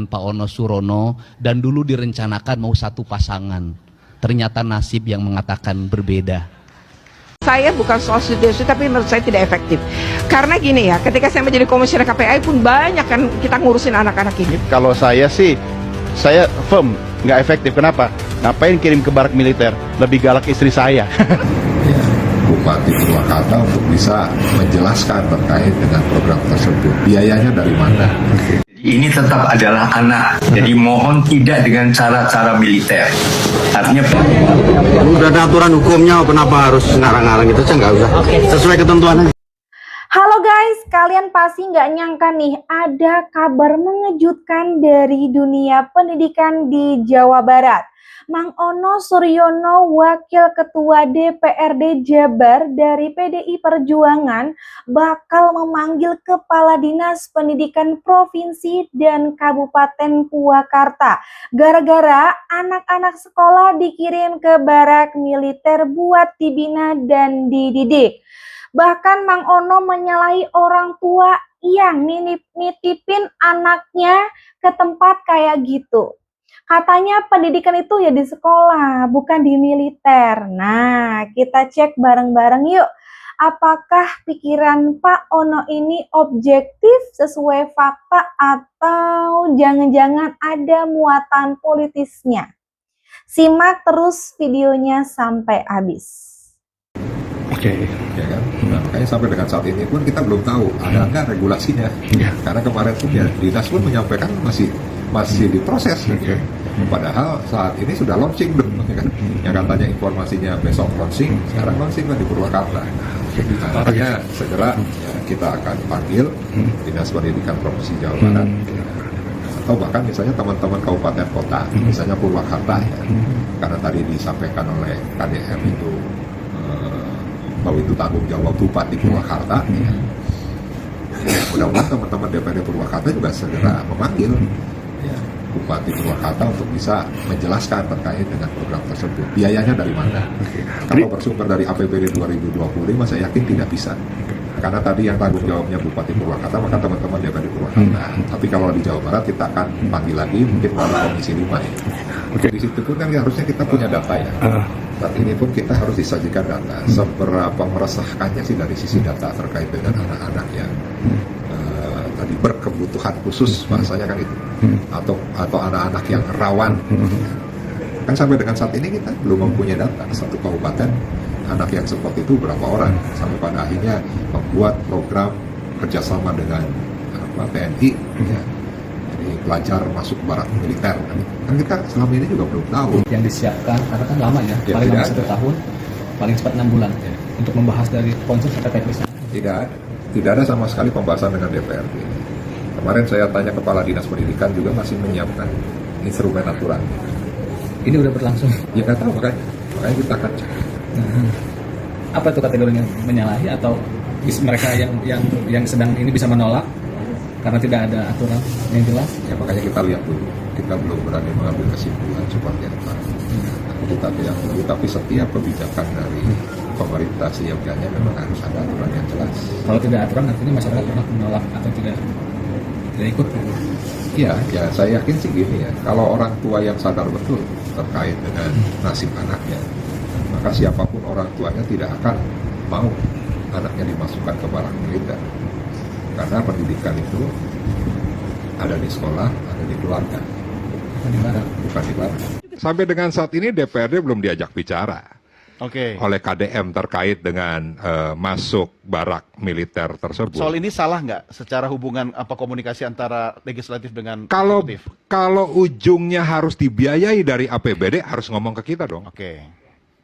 Pak Ono Surono, dan dulu direncanakan mau satu pasangan. Ternyata nasib yang mengatakan berbeda. Saya bukan soal setuju, tapi menurut saya tidak efektif. Karena gini ya, ketika saya menjadi komisioner KPI pun banyak kan kita ngurusin anak-anak ini. Kalau saya sih, saya firm, nggak efektif. Kenapa? Ngapain kirim ke barak militer? Lebih galak istri saya. Bupati Purwakarta untuk bisa menjelaskan terkait dengan program tersebut. Biayanya dari mana? Ini tetap adalah anak, jadi mohon tidak dengan cara-cara militer. Artinya udah ada aturan hukumnya, kenapa harus ngarang-ngarang gitu aja, nggak usah. Sesuai ketentuan aja. Halo guys, kalian pasti nggak nyangka nih ada kabar mengejutkan dari dunia pendidikan di Jawa Barat. Mang Ono Suryono, Wakil Ketua DPRD Jabar dari PDI Perjuangan, bakal memanggil Kepala Dinas Pendidikan Provinsi dan Kabupaten Purwakarta gara-gara anak-anak sekolah dikirim ke barak militer buat dibina dan dididik. Bahkan Mang Ono menyalahi orang tua yang nitipin anaknya ke tempat kayak gitu. Katanya pendidikan itu ya di sekolah, bukan di militer. Nah, kita cek bareng-bareng yuk. Apakah pikiran Pak Ono ini objektif sesuai fakta atau jangan-jangan ada muatan politisnya? Simak terus videonya sampai habis. Oke. Ya kan? Nah, makanya sampai dengan saat ini pun kita belum tahu ada nggak regulasinya. Karena kemarin pun ya dinas pun menyampaikan masih diproses. Padahal saat ini sudah launching belum, ya kan? Yang katanya informasinya besok launching, sekarang launching kan di Purwakarta. Artinya segera ya, kita akan panggil Dinas Pendidikan Provinsi Jawa Barat, atau bahkan misalnya teman-teman kabupaten kota, misalnya Purwakarta, ya. Karena tadi disampaikan oleh KDM itu bahwa itu tanggung jawab Bupati Purwakarta. Ya. Mudah-mudahan teman-teman DPRD Purwakarta juga segera memanggil Bupati Purwakarta untuk bisa menjelaskan terkait dengan program tersebut. Biayanya dari mana? Kalau bersumber dari APBD 2025, saya yakin tidak bisa. Karena tadi yang tanggung jawabnya Bupati Purwakarta, maka teman-teman DPRD Purwakarta. Tapi kalau di Jawa Barat kita akan panggil lagi, mungkin melalui Komisi 5 ya. Di situ pun kan harusnya kita punya data ya. Saat ini pun kita harus disajikan data. Seberapa meresahkannya sih dari sisi data terkait dengan anak-anak yang tadi berkebutuhan khusus, bahasanya kan itu, atau anak-anak yang rawan. Kan sampai dengan saat ini kita belum mempunyai data satu kabupaten anak yang seperti itu berapa orang, sampai pada akhirnya membuat program kerjasama dengan TNI, ya. Jadi pelajar masuk barak militer. Kan kita selama ini juga belum tahu. Yang disiapkan karena kan lama ya, paling lama 1 tahun, paling cepat 6 bulan untuk membahas dari konsep sampai teknisnya. Tidak ada sama sekali pembahasan dengan DPRD. Kemarin saya tanya Kepala Dinas Pendidikan juga masih menyiapkan instrumen aturan. Ini udah berlangsung? Ya nggak tahu, makanya kita akan cek. Apa itu kategorinya, menyalahi atau mereka yang sedang ini bisa menolak karena tidak ada aturan yang jelas? Ya makanya kita lihat dulu. Kita belum berani mengambil kesimpulan seperti apa. Kita tidak perlu, tapi setiap kebijakan dari pemerintah sehingga memang harus ada aturan yang jelas. Kalau tidak aturan artinya masyarakat pernah menolak atau tidak ikut? Ya saya yakin sih gini ya. Kalau orang tua yang sadar betul terkait dengan nasib anaknya, maka siapapun orang tuanya tidak akan mau anaknya dimasukkan ke barak militer. Karena pendidikan itu ada di sekolah, ada di keluarga, bukan di barak. Sampai dengan saat ini DPRD belum diajak bicara oleh KDM terkait dengan masuk barak militer tersebut. Soal ini salah nggak secara hubungan komunikasi antara legislatif dengan eksekutif? Kalau ujungnya harus dibiayai dari APBD, harus ngomong ke kita dong.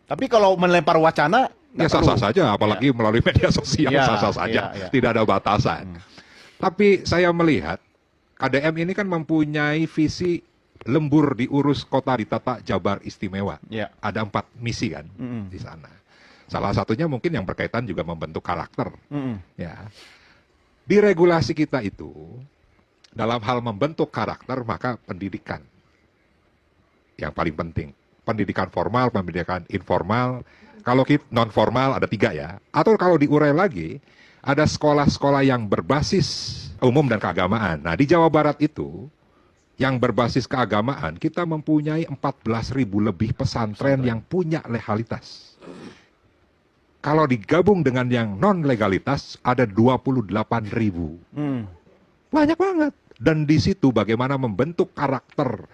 Tapi kalau melempar wacana, ya sah-sah saja, apalagi melalui media sosial sah-sah saja, tidak ada batasan. Tapi saya melihat KDM ini kan mempunyai visi lembur diurus kota ditata Jabar Istimewa. Ada 4 misi kan di sana. Salah satunya mungkin yang berkaitan juga membentuk karakter. Ya. Di regulasi kita itu, dalam hal membentuk karakter, maka pendidikan yang paling penting. Pendidikan formal, pendidikan informal. Kalau non formal ada 3 ya. Atau kalau diurai lagi, ada sekolah-sekolah yang berbasis umum dan keagamaan. Nah di Jawa Barat itu yang berbasis keagamaan, kita mempunyai 14.000 lebih pesantren yang punya legalitas. Kalau digabung dengan yang non-legalitas, ada 28.000. Banyak banget. Dan di situ bagaimana membentuk karakter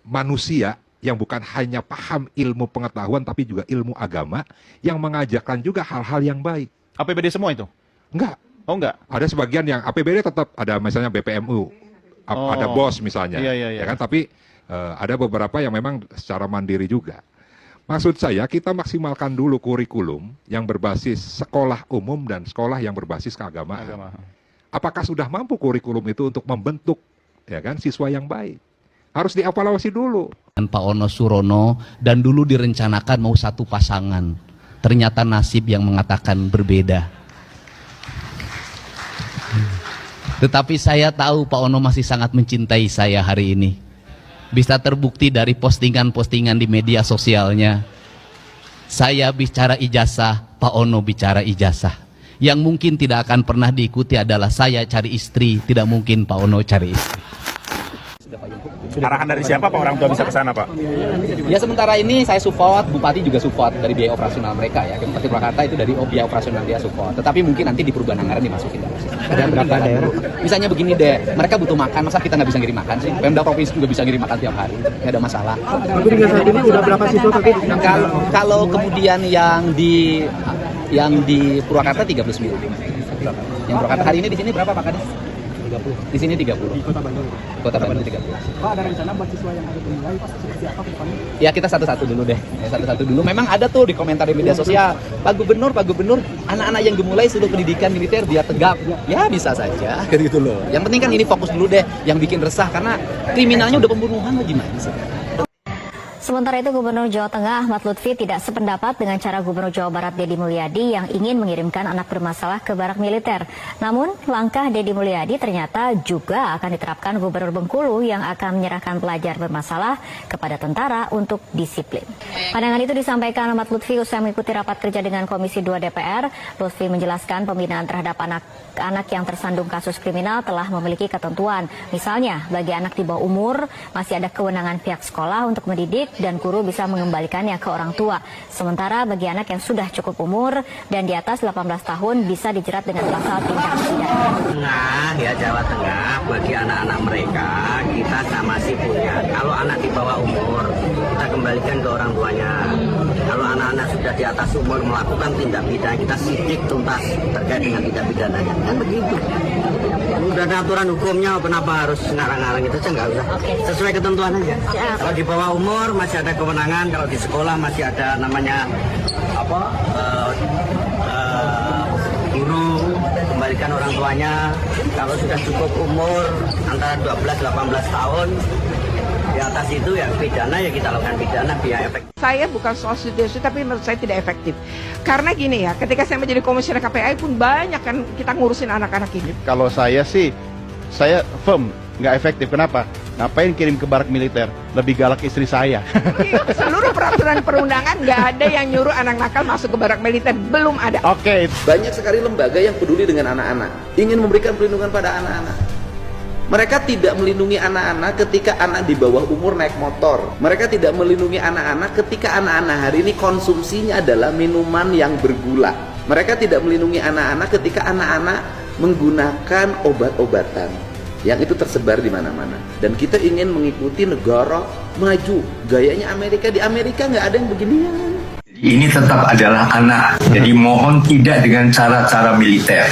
manusia yang bukan hanya paham ilmu pengetahuan, tapi juga ilmu agama, yang mengajarkan juga hal-hal yang baik. APBD semua itu? Enggak. Oh enggak? Ada sebagian yang APBD tetap ada, misalnya BPMU, ada BOS misalnya, Iya. ya kan? Tapi ada beberapa yang memang secara mandiri juga. Maksud saya kita maksimalkan dulu kurikulum yang berbasis sekolah umum dan sekolah yang berbasis keagamaan. Apakah sudah mampu kurikulum itu untuk membentuk, ya kan, siswa yang baik? Harus dievaluasi dulu. Dan Pak Ono Surono, dan dulu direncanakan mau satu pasangan. Ternyata nasib yang mengatakan berbeda. Tetapi saya tahu Pak Ono masih sangat mencintai saya hari ini. Bisa terbukti dari postingan-postingan di media sosialnya. Saya bicara ijazah, Pak Ono bicara ijazah. Yang mungkin tidak akan pernah diikuti adalah saya cari istri, tidak mungkin Pak Ono cari istri. Arahan dari siapa Pak orang tua bisa ke sana Pak? Ya sementara ini saya support, Bupati juga support dari biaya operasional mereka ya. Bupati Purwakarta itu dari biaya operasional dia support. Tetapi mungkin nanti di perubahan anggaran dimasukin. Ada berapa daerah? Misalnya begini deh, mereka butuh makan, masa kita nggak bisa ngirim makan sih? Pemda provinsi juga bisa ngirim makan tiap hari, nggak ada masalah. Tapi dengan saat ini udah berapa siswa tapi? Kalau kemudian yang di Purwakarta 39. Yang Purwakarta hari ini di sini berapa Pak Kades? 30. Di sini 30. Kota Bandung 30. Pak, ada rencana buat siswa yang ada pemulai Pak seperti apa Pak? Ya kita satu-satu dulu deh. Satu-satu dulu. Memang ada tuh di komentar di media sosial, Pak Gubernur, anak-anak yang gemulai sudah pendidikan militer biar tegap. Ya bisa saja, gitu loh. Yang penting kan ini fokus dulu deh. Yang bikin resah karena kriminalnya udah pembunuhan loh, gimana sih? Sementara itu Gubernur Jawa Tengah Ahmad Lutfi tidak sependapat dengan cara Gubernur Jawa Barat Deddy Mulyadi yang ingin mengirimkan anak bermasalah ke barak militer. Namun langkah Deddy Mulyadi ternyata juga akan diterapkan Gubernur Bengkulu yang akan menyerahkan pelajar bermasalah kepada tentara untuk disiplin. Pandangan itu disampaikan Ahmad Lutfi usai mengikuti rapat kerja dengan Komisi 2 DPR. Lutfi menjelaskan pembinaan terhadap anak yang tersandung kasus kriminal telah memiliki ketentuan. Misalnya bagi anak di bawah umur masih ada kewenangan pihak sekolah untuk mendidik dan guru bisa mengembalikannya ke orang tua. Sementara bagi anak yang sudah cukup umur dan di atas 18 tahun bisa dijerat dengan pasal tindak pidana. Tengah ya, Jawa Tengah, bagi anak-anak mereka kita masih punya. Kalau anak di bawah umur kita kembalikan ke orang tuanya. Kalau anak-anak sudah di atas umur melakukan tindak pidana, kita sidik tuntas terkait dengan tindak pidananya. Kan begitu. Udah ada aturan hukumnya, kenapa harus ngarang-ngarang itu aja, nggak usah. Sesuai ketentuan aja. Kalau di bawah umur masih ada kewenangan, kalau di sekolah masih ada namanya guru, kembalikan orang tuanya. Kalau sudah cukup umur antara 12-18 tahun di atas itu ya pidana, ya kita lakukan pidana biar efektif. Saya bukan soal studi, tapi menurut saya tidak efektif. Karena gini ya, ketika saya menjadi komisioner KPI pun banyak kan kita ngurusin anak-anak ini. Kalau saya sih, saya firm nggak efektif. Kenapa? Ngapain kirim ke barak militer? Lebih galak istri saya. Seluruh peraturan perundangan nggak ada yang nyuruh anak nakal masuk ke barak militer, belum ada. Oke. Banyak sekali lembaga yang peduli dengan anak-anak, ingin memberikan perlindungan pada anak-anak. Mereka tidak melindungi anak-anak ketika anak di bawah umur naik motor. Mereka tidak melindungi anak-anak ketika anak-anak hari ini konsumsinya adalah minuman yang bergula. Mereka tidak melindungi anak-anak ketika anak-anak menggunakan obat-obatan yang itu tersebar di mana-mana. Dan kita ingin mengikuti negara maju. Gayanya Amerika, di Amerika nggak ada yang beginian. Ini tetap adalah anak, jadi mohon tidak dengan cara-cara militer.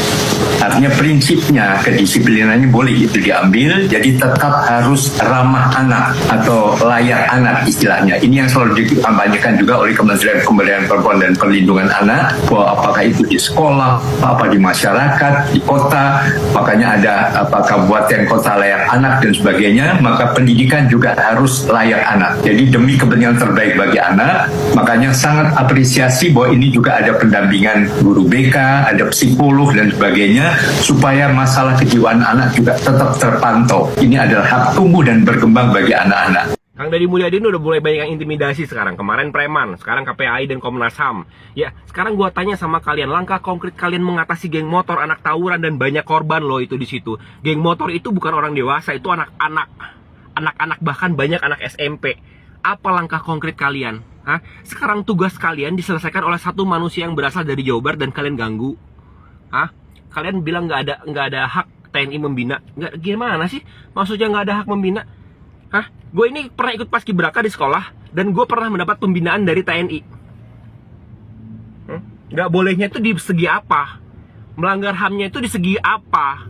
Artinya prinsipnya kedisiplinannya boleh itu diambil, jadi tetap harus ramah anak atau layak anak istilahnya. Ini yang selalu dikampanyekan juga oleh Kementerian Pemberdayaan Perempuan dan Perlindungan Anak, bahwa apakah itu di sekolah, apa di masyarakat, di kota, makanya ada kabupaten kota layak anak dan sebagainya, maka pendidikan juga harus layak anak. Jadi demi kepentingan terbaik bagi anak, makanya sangat apresiasi bahwa ini juga ada pendampingan guru BK, ada psikolog dan sebagainya, supaya masalah kejiwaan anak juga tetap terpantau. Ini adalah hak tumbuh dan berkembang bagi anak-anak. Kang Deddy Mulyadi ini udah mulai banyak yang intimidasi sekarang. Kemarin preman, sekarang KPAI dan Komnas HAM. Ya, sekarang gua tanya sama kalian, langkah konkret kalian mengatasi geng motor, anak tawuran dan banyak korban loh itu di situ. Geng motor itu bukan orang dewasa, itu anak-anak. Anak-anak, bahkan banyak anak SMP. Apa langkah konkret kalian? Hah? Sekarang tugas kalian diselesaikan oleh satu manusia yang berasal dari Jawa Barat dan kalian ganggu. Hah? Kalian bilang nggak ada hak TNI membina. Nggak, gimana sih? Maksudnya nggak ada hak membina? Hah? Gue ini pernah ikut paskibraka di sekolah dan gue pernah mendapat pembinaan dari TNI. Nggak bolehnya itu di segi apa? Melanggar HAM-nya itu di segi apa?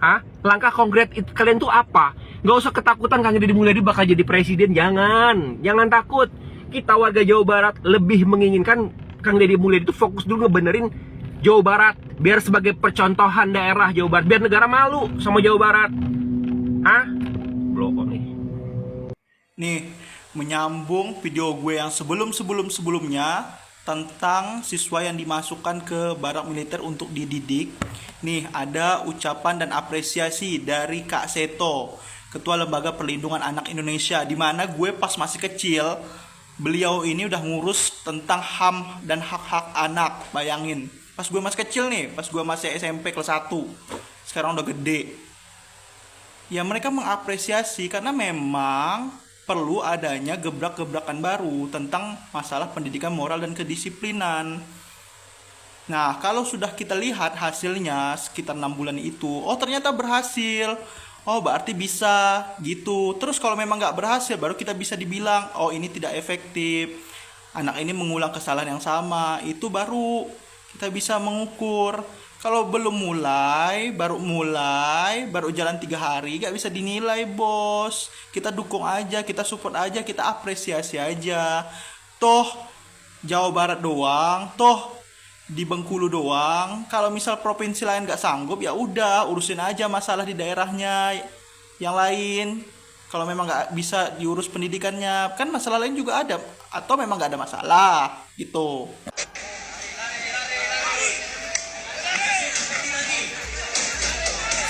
Hah? Langkah konkret kalian tuh apa? Nggak usah ketakutan Kang Deddy Mulyadi bakal jadi presiden. Jangan takut. Kita warga Jawa Barat lebih menginginkan Kang Deddy Mulyadi itu fokus dulu ngebenerin Jawa Barat, biar sebagai percontohan daerah Jawa Barat, biar negara malu sama Jawa Barat. Hah? Blok nih. Nih, menyambung video gue yang sebelumnya tentang siswa yang dimasukkan ke barak militer untuk dididik. Nih, ada ucapan dan apresiasi dari Kak Seto, Ketua Lembaga Perlindungan Anak Indonesia, di mana gue pas masih kecil, beliau ini udah ngurus tentang HAM dan hak-hak anak. Bayangin, pas gue masih kecil nih, pas gue masih SMP kelas 1, sekarang udah gede. Ya, mereka mengapresiasi karena memang perlu adanya gebrak-gebrakan baru tentang masalah pendidikan moral dan kedisiplinan. Nah, kalau sudah kita lihat hasilnya sekitar 6 bulan itu, oh ternyata berhasil, oh berarti bisa gitu. Terus kalau memang nggak berhasil, baru kita bisa dibilang, oh ini tidak efektif, anak ini mengulang kesalahan yang sama. Itu baru kita bisa mengukur. Kalau belum baru jalan 3 hari, gak bisa dinilai bos. Kita dukung aja, kita support aja, kita apresiasi aja. Toh Jawa Barat doang, toh di Bengkulu doang. Kalau misal provinsi lain gak sanggup, ya udah urusin aja masalah di daerahnya yang lain. Kalau memang gak bisa diurus pendidikannya, kan masalah lain juga ada. Atau memang gak ada masalah gitu.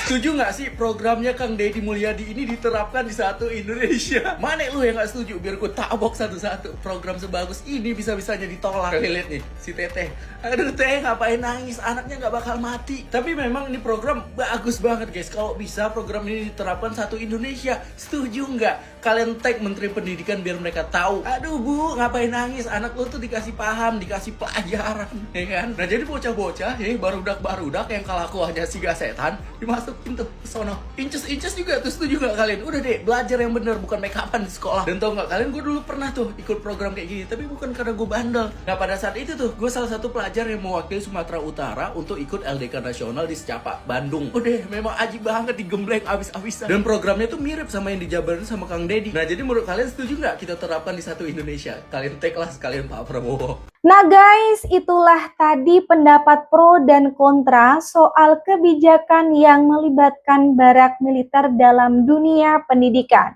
Setuju nggak sih programnya Kang Deddy Mulyadi ini diterapkan di satu Indonesia? Mana lu yang nggak setuju? Biar gue tabok satu-satu. Program sebagus ini bisa-bisanya ditolak. Lihat nih, si Teteh. Aduh Teh, ngapain nangis? Anaknya nggak bakal mati. Tapi memang ini program bagus banget guys. Kalau bisa program ini diterapkan satu Indonesia, setuju nggak? Kalian tag Menteri Pendidikan biar mereka tahu. Aduh Bu, ngapain nangis? Anak lu tuh dikasih paham, dikasih pelajaran, ya kan? Nah jadi bocah-bocah, barudak-barudak yang kelakuannya siga setan, dimasukin tuh ke sono. Inces juga tuh, setuju nggak kalian? Udah deh, belajar yang bener, bukan make upan di sekolah. Dan tau nggak kalian, gue dulu pernah tuh ikut program kayak gini, tapi bukan karena gue bandel. Nah pada saat itu tuh, gue salah satu pelajar yang mewakili Sumatera Utara untuk ikut LDK Nasional di Secapa, Bandung. Udah, memang aji banget, digembleng abis-abisan. Dan programnya tuh mirip sama yang dijabarin sama Kang Deddy. Nah jadi menurut kalian setuju nggak kita terapkan di satu Indonesia? Kalian tag lah sekalian Pak Prabowo. Nah guys, itulah tadi pendapat pro dan kontra soal kebijakan yang melibatkan barak militer dalam dunia pendidikan.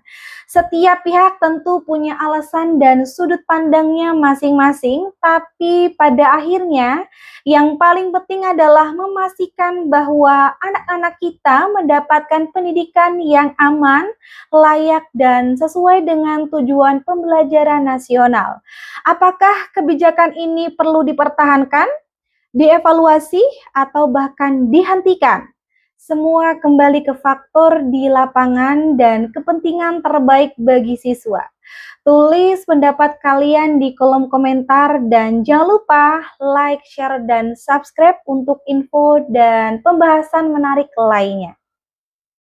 Setiap pihak tentu punya alasan dan sudut pandangnya masing-masing, tapi pada akhirnya yang paling penting adalah memastikan bahwa anak-anak kita mendapatkan pendidikan yang aman, layak, dan sesuai dengan tujuan pembelajaran nasional. Apakah kebijakan ini perlu dipertahankan, dievaluasi, atau bahkan dihentikan? Semua kembali ke faktor di lapangan dan kepentingan terbaik bagi siswa. Tulis pendapat kalian di kolom komentar dan jangan lupa like, share, dan subscribe untuk info dan pembahasan menarik lainnya.